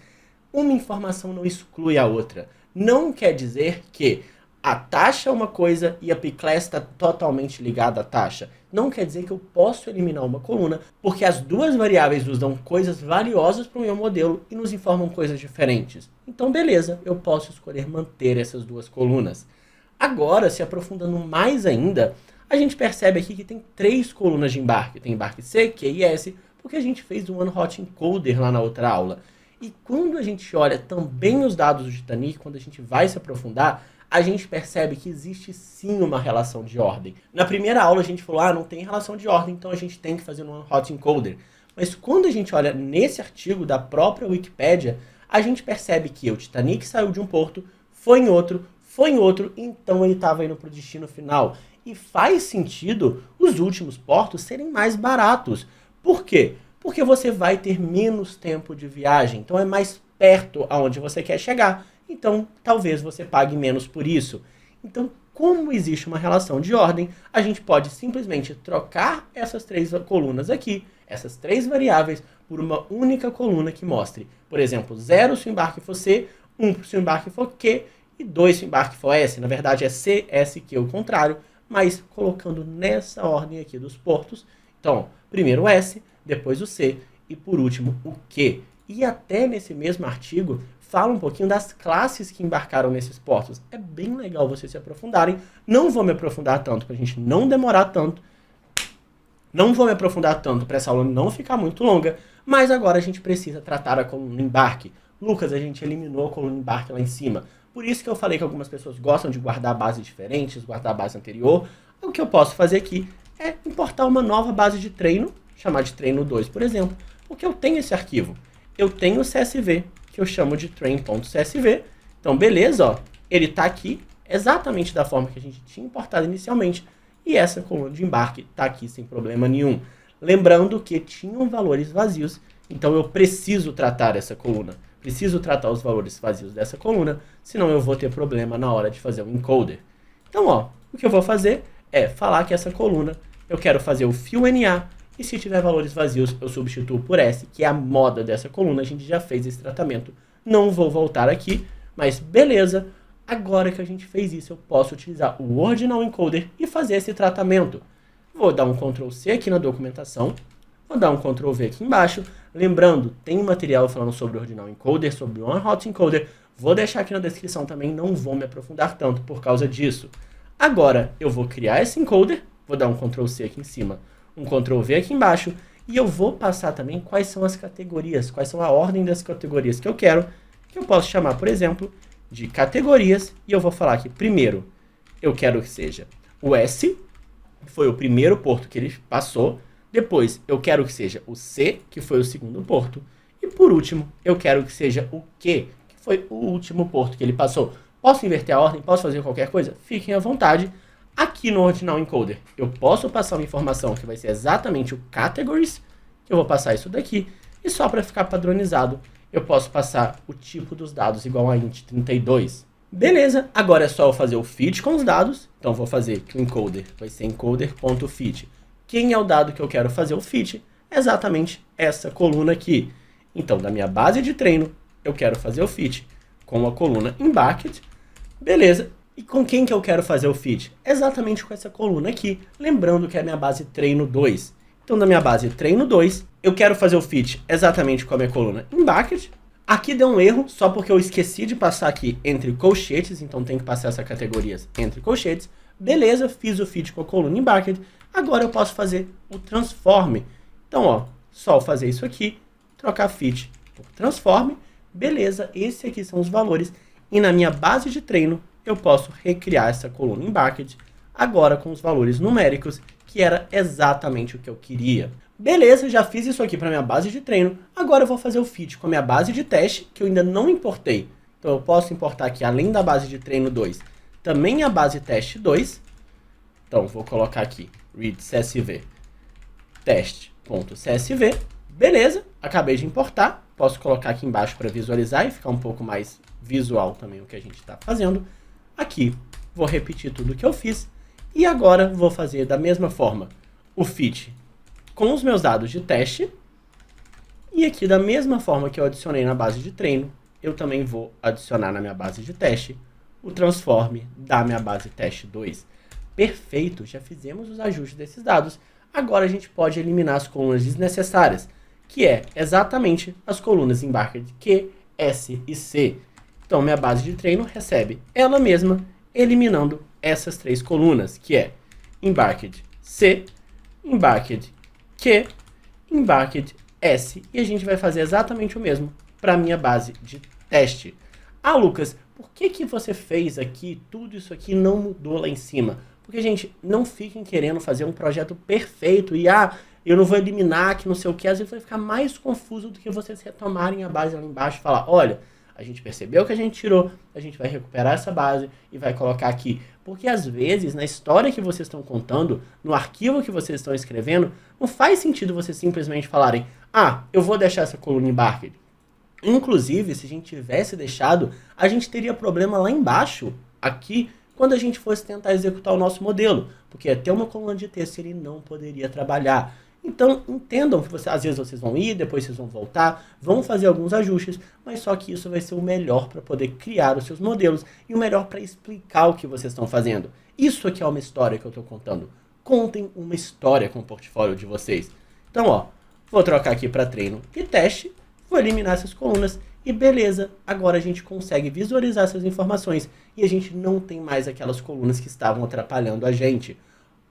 uma informação não exclui a outra. Não quer dizer que a taxa é uma coisa e a P-Class está totalmente ligada à taxa. Não quer dizer que eu posso eliminar uma coluna, porque as duas variáveis nos dão coisas valiosas para o meu modelo e nos informam coisas diferentes. Então beleza, eu posso escolher manter essas duas colunas. Agora, se aprofundando mais ainda, a gente percebe aqui que tem 3 colunas de embarque. Tem embarque C, Q e S, porque a gente fez o One Hot Encoder lá na outra aula. E quando a gente olha também os dados do Titanic, quando a gente vai se aprofundar, a gente percebe que existe sim uma relação de ordem. Na primeira aula a gente falou, não tem relação de ordem, então a gente tem que fazer no One Hot Encoder. Mas quando a gente olha nesse artigo da própria Wikipédia, a gente percebe que o Titanic saiu de um porto, foi em outro, então ele estava indo para o destino final. E faz sentido os últimos portos serem mais baratos. Por quê? Porque você vai ter menos tempo de viagem. Então é mais perto aonde você quer chegar. Então talvez você pague menos por isso. Então, como existe uma relação de ordem, a gente pode simplesmente trocar essas 3 colunas aqui, essas 3 variáveis, por uma única coluna que mostre, por exemplo, 0 se o embarque for C, 1 se o embarque for Q e 2 se o embarque for S. Na verdade é C, S, Q, o contrário. Mas colocando nessa ordem aqui dos portos. Então, primeiro o S, depois o C e por último o Q. E até nesse mesmo artigo fala um pouquinho das classes que embarcaram nesses portos. É bem legal vocês se aprofundarem. Não vou me aprofundar tanto para a gente não demorar tanto. Não vou me aprofundar tanto para essa aula não ficar muito longa. Mas agora a gente precisa tratar a coluna embarque. Lucas, a gente eliminou a coluna embarque lá em cima. Por isso que eu falei que algumas pessoas gostam de guardar bases diferentes, guardar a base anterior. O que eu posso fazer aqui é importar uma nova base de treino, chamar de treino 2, por exemplo, porque eu tenho esse arquivo. Eu tenho o CSV, que eu chamo de train.csv. Então, beleza, ó, ele está aqui exatamente da forma que a gente tinha importado inicialmente. E essa coluna de embarque está aqui sem problema nenhum. Lembrando que tinham valores vazios, então eu preciso tratar essa coluna. Preciso tratar os valores vazios dessa coluna, senão eu vou ter problema na hora de fazer o encoder. Então, ó, o que eu vou fazer é falar que essa coluna eu quero fazer o fio NA, e se tiver valores vazios eu substituo por S, que é a moda dessa coluna, a gente já fez esse tratamento. Não vou voltar aqui, mas beleza, agora que a gente fez isso eu posso utilizar o Ordinal Encoder e fazer esse tratamento. Vou dar um Ctrl C aqui na documentação, vou dar um Ctrl V aqui embaixo. Lembrando, tem material falando sobre o Ordinal Encoder, sobre o One Hot Encoder. Vou deixar aqui na descrição também, não vou me aprofundar tanto por causa disso. Agora, eu vou criar esse encoder, vou dar um Ctrl C aqui em cima, um Ctrl V aqui embaixo, e eu vou passar também quais são as categorias, quais são a ordem das categorias que eu quero, que eu posso chamar, por exemplo, de categorias, e eu vou falar que primeiro eu quero que seja o S, que foi o primeiro porto que ele passou. Depois, eu quero que seja o C, que foi o segundo porto. E por último, eu quero que seja o Q, que foi o último porto que ele passou. Posso inverter a ordem? Posso fazer qualquer coisa? Fiquem à vontade. Aqui no Ordinal Encoder, eu posso passar uma informação que vai ser exatamente o Categories, que eu vou passar isso daqui. E só para ficar padronizado, eu posso passar o tipo dos dados igual a int 32. Beleza, agora é só eu fazer o feed com os dados. Então, vou fazer que o encoder vai ser encoder.feed. Quem é o dado que eu quero fazer o fit? É exatamente essa coluna aqui. Então, da minha base de treino, eu quero fazer o fit com a coluna embarked. Beleza. E com quem que eu quero fazer o fit? Exatamente com essa coluna aqui. Lembrando que é a minha base treino 2. Então, da minha base treino 2, eu quero fazer o fit exatamente com a minha coluna embarked. Aqui deu um erro, só porque eu esqueci de passar aqui entre colchetes, então tem que passar essas categorias entre colchetes. Beleza, fiz o feed com a coluna embarked. Agora eu posso fazer o transform. Então, ó, só fazer isso aqui, trocar feed por transform. Beleza, esses aqui são os valores. E na minha base de treino, eu posso recriar essa coluna embarked agora com os valores numéricos, que era exatamente o que eu queria. Beleza, já fiz isso aqui para minha base de treino. Agora eu vou fazer o fit com a minha base de teste, que eu ainda não importei. Então eu posso importar aqui, além da base de treino 2, também a base teste 2. Então vou colocar aqui read csv teste.csv. Beleza, acabei de importar. Posso colocar aqui embaixo para visualizar e ficar um pouco mais visual também o que a gente está fazendo. Aqui vou repetir tudo que eu fiz. E agora vou fazer da mesma forma o fit com os meus dados de teste. E aqui, da mesma forma que eu adicionei na base de treino, eu também vou adicionar na minha base de teste o transform da minha base teste 2. Perfeito, já fizemos os ajustes desses dados. Agora a gente pode eliminar as colunas desnecessárias, que é exatamente as colunas embarked Q, S e C. Então, minha base de treino recebe ela mesma, eliminando essas três colunas, que é embarked C, embarked Q, embarked S. E a gente vai fazer exatamente o mesmo para a minha base de teste. Ah, Lucas, por que você fez aqui, tudo isso aqui não mudou lá em cima? Porque, gente, não fiquem querendo fazer um projeto perfeito e, eu não vou eliminar que não sei o que, às vezes vai ficar mais confuso do que vocês retomarem a base lá embaixo e falar, olha, a gente percebeu que a gente tirou, a gente vai recuperar essa base e vai colocar aqui. Porque às vezes, na história que vocês estão contando, no arquivo que vocês estão escrevendo, não faz sentido vocês simplesmente falarem, eu vou deixar essa coluna embarked. Inclusive, se a gente tivesse deixado, a gente teria problema lá embaixo, aqui, quando a gente fosse tentar executar o nosso modelo. Porque ia ter uma coluna de texto e ele não poderia trabalhar. Então, entendam que às vezes vocês vão ir, depois vocês vão voltar, vão fazer alguns ajustes, mas só que isso vai ser o melhor para poder criar os seus modelos e o melhor para explicar o que vocês estão fazendo. Isso aqui é uma história que eu estou contando. Contem uma história com o portfólio de vocês. Então, ó, vou trocar aqui para treino e teste, vou eliminar essas colunas e beleza, agora a gente consegue visualizar essas informações e a gente não tem mais aquelas colunas que estavam atrapalhando a gente.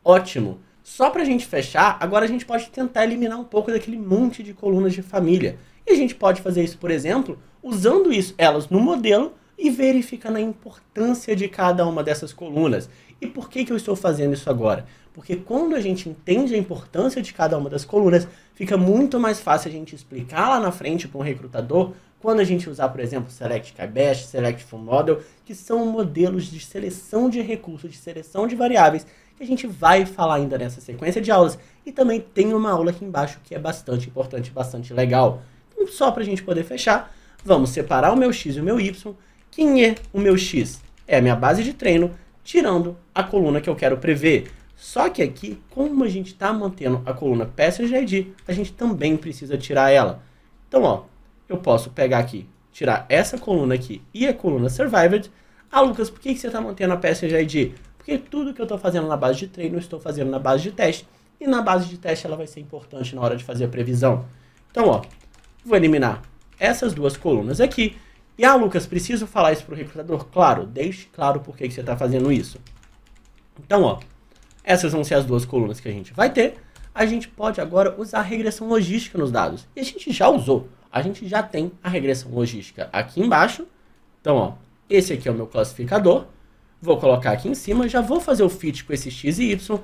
Ótimo! Só para a gente fechar, agora a gente pode tentar eliminar um pouco daquele monte de colunas de família. E a gente pode fazer isso, por exemplo, usando elas no modelo e verificando a importância de cada uma dessas colunas. E por que eu estou fazendo isso agora? Porque quando a gente entende a importância de cada uma das colunas, fica muito mais fácil a gente explicar lá na frente para um recrutador, quando a gente usar, por exemplo, Select KBash, Select Full Model, que são modelos de seleção de recursos, de seleção de variáveis, que a gente vai falar ainda nessa sequência de aulas. E também tem uma aula aqui embaixo que é bastante importante, bastante legal. Então, só para a gente poder fechar, vamos separar o meu X e o meu Y. Quem é o meu X? É a minha base de treino, tirando a coluna que eu quero prever. Só que aqui, como a gente está mantendo a coluna Passage ID, a gente também precisa tirar ela. Então, ó, eu posso pegar aqui, tirar essa coluna aqui e a coluna Survived. Lucas, por que você está mantendo a Passage ID? Porque tudo que eu estou fazendo na base de treino, eu estou fazendo na base de teste. E na base de teste ela vai ser importante na hora de fazer a previsão. Então, ó, vou eliminar essas duas colunas aqui. E, Lucas, preciso falar isso para o recrutador? Claro, deixe claro por que você está fazendo isso. Então, ó, essas vão ser as duas colunas que a gente vai ter. A gente pode agora usar a regressão logística nos dados. E a gente já usou. A gente já tem a regressão logística aqui embaixo. Então, ó, esse aqui é o meu classificador. Vou colocar aqui em cima, já vou fazer o fit com esse X e Y.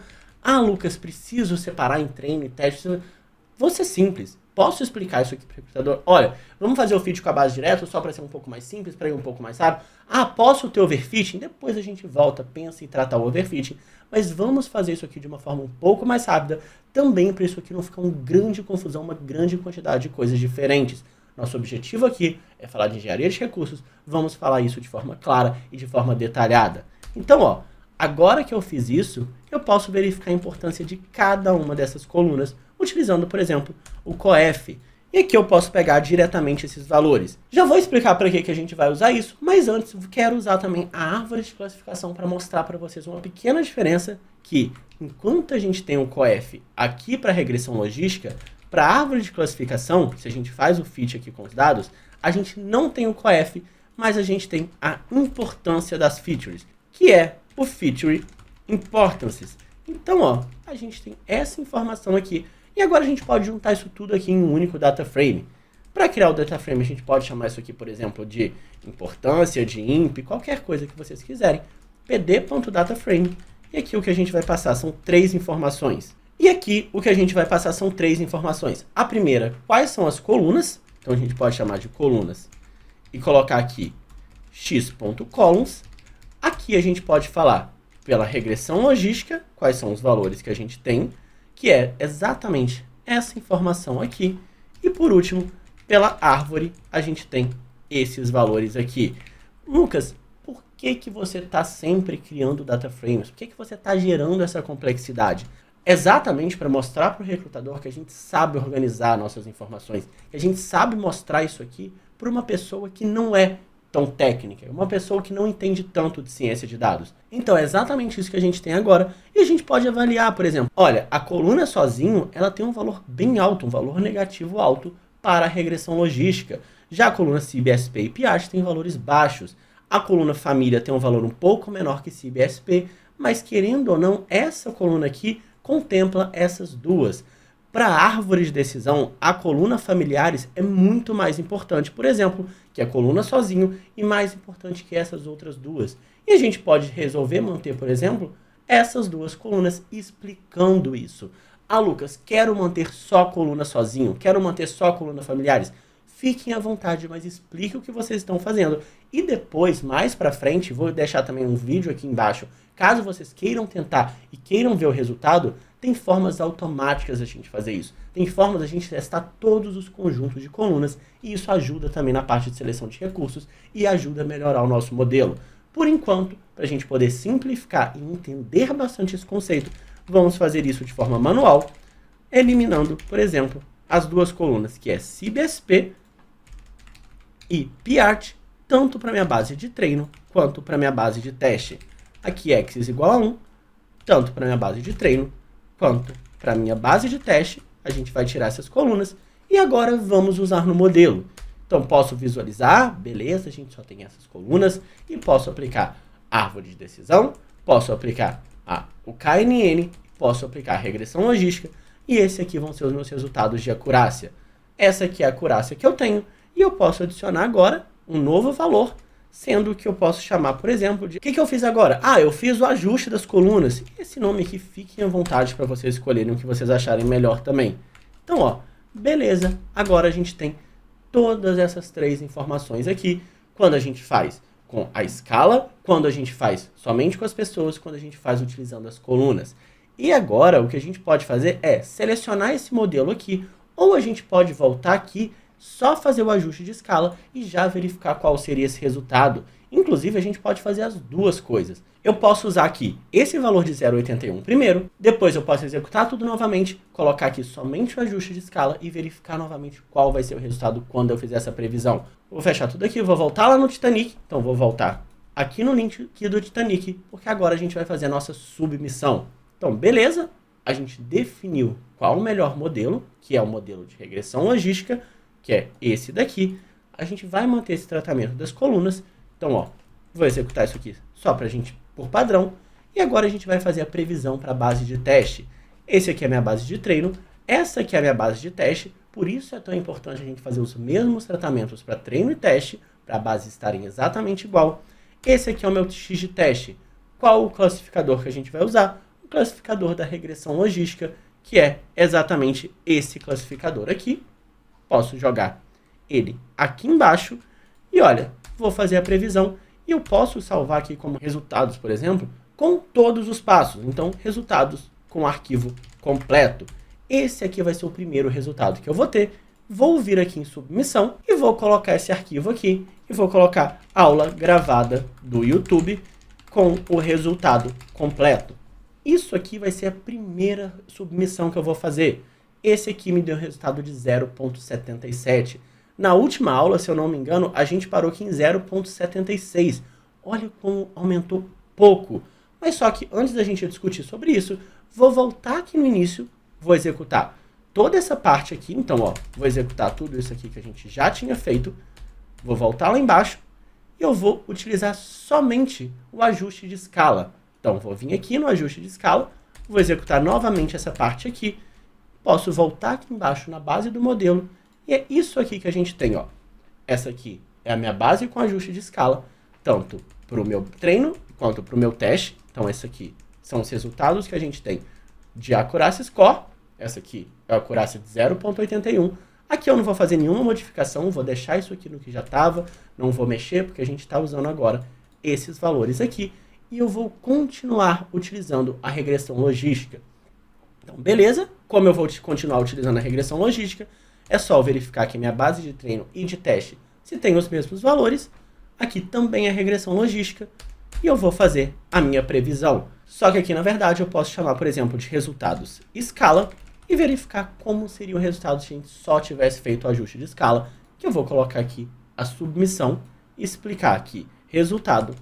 Lucas, preciso separar em treino e teste. Vou ser simples. Posso explicar isso aqui para o recrutador? Olha, vamos fazer o fit com a base direto só para ser um pouco mais simples, para ir um pouco mais rápido. Posso ter overfitting? Depois a gente volta, pensa em tratar o overfitting. Mas vamos fazer isso aqui de uma forma um pouco mais rápida, também para isso aqui não ficar uma grande confusão, uma grande quantidade de coisas diferentes. Nosso objetivo aqui é falar de engenharia de recursos, vamos falar isso de forma clara e de forma detalhada. Então, ó, agora que eu fiz isso, eu posso verificar a importância de cada uma dessas colunas, utilizando, por exemplo, o COEF. E aqui eu posso pegar diretamente esses valores. Já vou explicar para que a gente vai usar isso, mas antes quero usar também a árvore de classificação para mostrar para vocês uma pequena diferença que, enquanto a gente tem o COEF aqui para regressão logística, Para a árvore de classificação, se a gente faz o fit aqui com os dados, a gente não tem o coef, mas a gente tem a importância das features, que é o feature importances. Então, ó, a gente tem essa informação aqui. E agora a gente pode juntar isso tudo aqui em um único data frame. Para criar o data frame, a gente pode chamar isso aqui, por exemplo, de importância, de imp, qualquer coisa que vocês quiserem. pd.dataframe. E aqui o que a gente vai passar são 3 informações. E aqui o que a gente vai passar são 3 informações. A primeira, quais são as colunas? Então a gente pode chamar de colunas e colocar aqui x.columns. Aqui a gente pode falar pela regressão logística, quais são os valores que a gente tem, que é exatamente essa informação aqui. E por último, pela árvore, a gente tem esses valores aqui. Lucas, por que você está sempre criando data frames? Por que você está gerando essa complexidade? Exatamente para mostrar para o recrutador que a gente sabe organizar nossas informações, que a gente sabe mostrar isso aqui para uma pessoa que não é tão técnica, uma pessoa que não entende tanto de ciência de dados. Então é exatamente isso que a gente tem agora e a gente pode avaliar, por exemplo, olha, a coluna sozinho, ela tem um valor bem alto, um valor negativo alto para a regressão logística. Já a coluna CIB-SP e Piast tem valores baixos. A coluna família tem um valor um pouco menor que CIB-SP, mas querendo ou não, essa coluna aqui contempla essas duas. Para a árvore de decisão, a coluna familiares é muito mais importante, por exemplo, que a coluna sozinho e mais importante que essas outras duas. E a gente pode resolver manter, por exemplo, essas duas colunas explicando isso. Ah, Lucas, quero manter só coluna sozinho, quero manter só coluna familiares. Fiquem à vontade, mas explique o que vocês estão fazendo. E depois, mais para frente, vou deixar também um vídeo aqui embaixo. Caso vocês queiram tentar e queiram ver o resultado, tem formas automáticas da gente fazer isso. Tem formas da gente testar todos os conjuntos de colunas e isso ajuda também na parte de seleção de recursos e ajuda a melhorar o nosso modelo. Por enquanto, para a gente poder simplificar e entender bastante esse conceito, vamos fazer isso de forma manual, eliminando, por exemplo, as duas colunas, que é CIB-SP e PIART, tanto para minha base de treino quanto para minha base de teste. Aqui x igual a 1, tanto para minha base de treino quanto para minha base de teste. A gente vai tirar essas colunas e agora vamos usar no modelo. Então posso visualizar, beleza, a gente só tem essas colunas e posso aplicar árvore de decisão, posso aplicar o KNN, posso aplicar a regressão logística e esse aqui vão ser os meus resultados de acurácia. Essa aqui é a acurácia que eu tenho e eu posso adicionar agora um novo valor, sendo que eu posso chamar, por exemplo, de... O que eu fiz agora? Ah, eu fiz o ajuste das colunas. Esse nome aqui, fiquem à vontade para vocês escolherem o que vocês acharem melhor também. Então, ó, beleza. Agora a gente tem todas essas 3 informações aqui. Quando a gente faz com a escala, quando a gente faz somente com as pessoas, quando a gente faz utilizando as colunas. E agora, o que a gente pode fazer é selecionar esse modelo aqui, ou a gente pode voltar aqui, só fazer o ajuste de escala e já verificar qual seria esse resultado. Inclusive, a gente pode fazer as duas coisas. Eu posso usar aqui esse valor de 0,81 primeiro, depois eu posso executar tudo novamente, colocar aqui somente o ajuste de escala e verificar novamente qual vai ser o resultado quando eu fizer essa previsão. Vou fechar tudo aqui, vou voltar lá no Titanic, então vou voltar aqui no link aqui do Titanic, porque agora a gente vai fazer a nossa submissão. Então, beleza, a gente definiu qual o melhor modelo, que é o modelo de regressão logística, que é esse daqui. A gente vai manter esse tratamento das colunas. Então, ó, vou executar isso aqui só para a gente, por padrão. E agora a gente vai fazer a previsão para a base de teste. Esse aqui é a minha base de treino, essa aqui é a minha base de teste. Por isso é tão importante a gente fazer os mesmos tratamentos para treino e teste, para a base estarem exatamente igual. Esse aqui é o meu X de teste. Qual o classificador que a gente vai usar? O classificador da regressão logística, que é exatamente esse classificador aqui. Posso jogar ele aqui embaixo e olha, vou fazer a previsão e eu posso salvar aqui como resultados, por exemplo, com todos os passos. Então, resultados com arquivo completo. Esse aqui vai ser o primeiro resultado que eu vou ter. Vou vir aqui em submissão e vou colocar esse arquivo aqui e vou colocar aula gravada do YouTube com o resultado completo. Isso aqui vai ser a primeira submissão que eu vou fazer. Esse aqui me deu resultado de 0,77. Na última aula, se eu não me engano, a gente parou aqui em 0,76. Olha como aumentou pouco. Mas só que antes da gente discutir sobre isso, vou voltar aqui no início, vou executar toda essa parte aqui. Então, ó, vou executar tudo isso aqui que a gente já tinha feito. Vou voltar lá embaixo e eu vou utilizar somente o ajuste de escala. Então, vou vir aqui no ajuste de escala, vou executar novamente essa parte aqui. Posso voltar aqui embaixo na base do modelo. E é isso aqui que a gente tem, ó. Essa aqui é a minha base com ajuste de escala, tanto para o meu treino quanto para o meu teste. Então, esse aqui são os resultados que a gente tem de Accuracy Score. Essa aqui é a Accuracy de 0.81. Aqui eu não vou fazer nenhuma modificação, vou deixar isso aqui no que já estava, não vou mexer, porque a gente está usando agora esses valores aqui. E eu vou continuar utilizando a regressão logística. Então, beleza? Como eu vou continuar utilizando a regressão logística, é só eu verificar que minha base de treino e de teste se tem os mesmos valores. Aqui também é regressão logística. E eu vou fazer a minha previsão. Só que aqui, na verdade, eu posso chamar, por exemplo, de resultados escala e verificar como seria o resultado se a gente só tivesse feito o ajuste de escala, que eu vou colocar aqui a submissão e explicar aqui resultado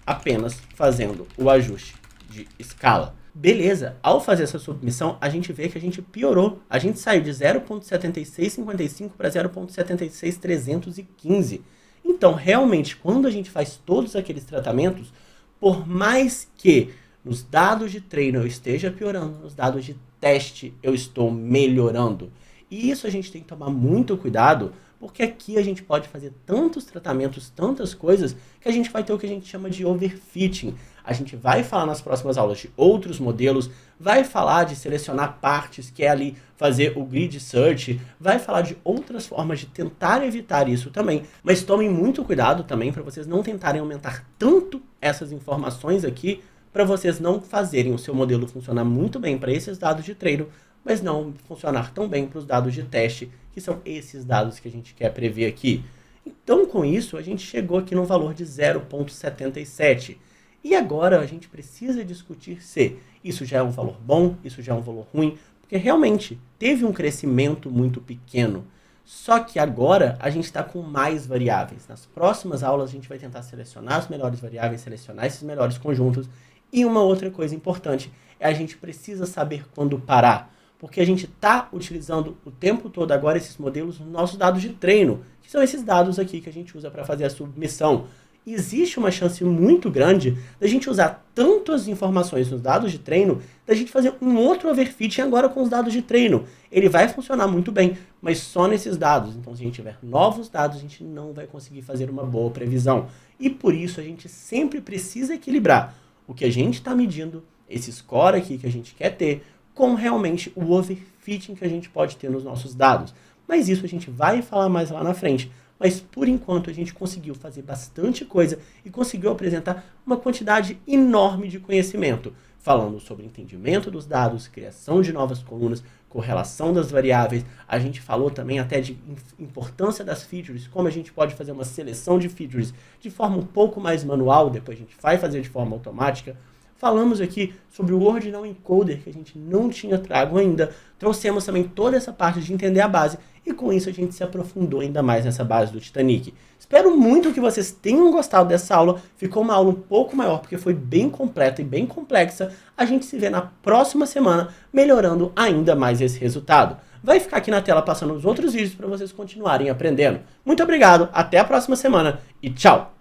apenas fazendo o ajuste de escala. Beleza, ao fazer essa submissão, a gente vê que a gente piorou. A gente saiu de 0.7655 para 0.76315. Então, realmente, quando a gente faz todos aqueles tratamentos, por mais que nos dados de treino eu esteja piorando, nos dados de teste eu estou melhorando. E isso a gente tem que tomar muito cuidado, porque aqui a gente pode fazer tantos tratamentos, tantas coisas, que a gente vai ter o que a gente chama de overfitting. A gente vai falar nas próximas aulas de outros modelos, vai falar de selecionar partes, que é ali fazer o grid search, vai falar de outras formas de tentar evitar isso também. Mas tomem muito cuidado também para vocês não tentarem aumentar tanto essas informações aqui, para vocês não fazerem o seu modelo funcionar muito bem para esses dados de treino, mas não funcionar tão bem para os dados de teste, que são esses dados que a gente quer prever aqui. Então, com isso, a gente chegou aqui no valor de 0.77. E agora a gente precisa discutir se isso já é um valor bom, isso já é um valor ruim, porque realmente teve um crescimento muito pequeno. Só que agora a gente está com mais variáveis. Nas próximas aulas a gente vai tentar selecionar as melhores variáveis, selecionar esses melhores conjuntos. E uma outra coisa importante é a gente precisa saber quando parar. Porque a gente está utilizando o tempo todo agora esses modelos nos nossos dados de treino, que são esses dados aqui que a gente usa para fazer a submissão. E existe uma chance muito grande da gente usar tanto as informações nos dados de treino, da gente fazer um outro overfitting agora com os dados de treino. Ele vai funcionar muito bem, mas só nesses dados. Então, se a gente tiver novos dados, a gente não vai conseguir fazer uma boa previsão. E por isso a gente sempre precisa equilibrar o que a gente está medindo, esse score aqui que a gente quer ter, com realmente o overfitting que a gente pode ter nos nossos dados. Mas isso a gente vai falar mais lá na frente. Mas por enquanto a gente conseguiu fazer bastante coisa e conseguiu apresentar uma quantidade enorme de conhecimento, falando sobre entendimento dos dados, criação de novas colunas, correlação das variáveis. A gente falou também até de importância das features, como a gente pode fazer uma seleção de features de forma um pouco mais manual, depois a gente vai fazer de forma automática. Falamos aqui sobre o Ordinal Encoder, que a gente não tinha trago ainda. Trouxemos também toda essa parte de entender a base e com isso a gente se aprofundou ainda mais nessa base do Titanic. Espero muito que vocês tenham gostado dessa aula. Ficou uma aula um pouco maior porque foi bem completa e bem complexa. A gente se vê na próxima semana melhorando ainda mais esse resultado. Vai ficar aqui na tela passando os outros vídeos para vocês continuarem aprendendo. Muito obrigado, até a próxima semana e tchau!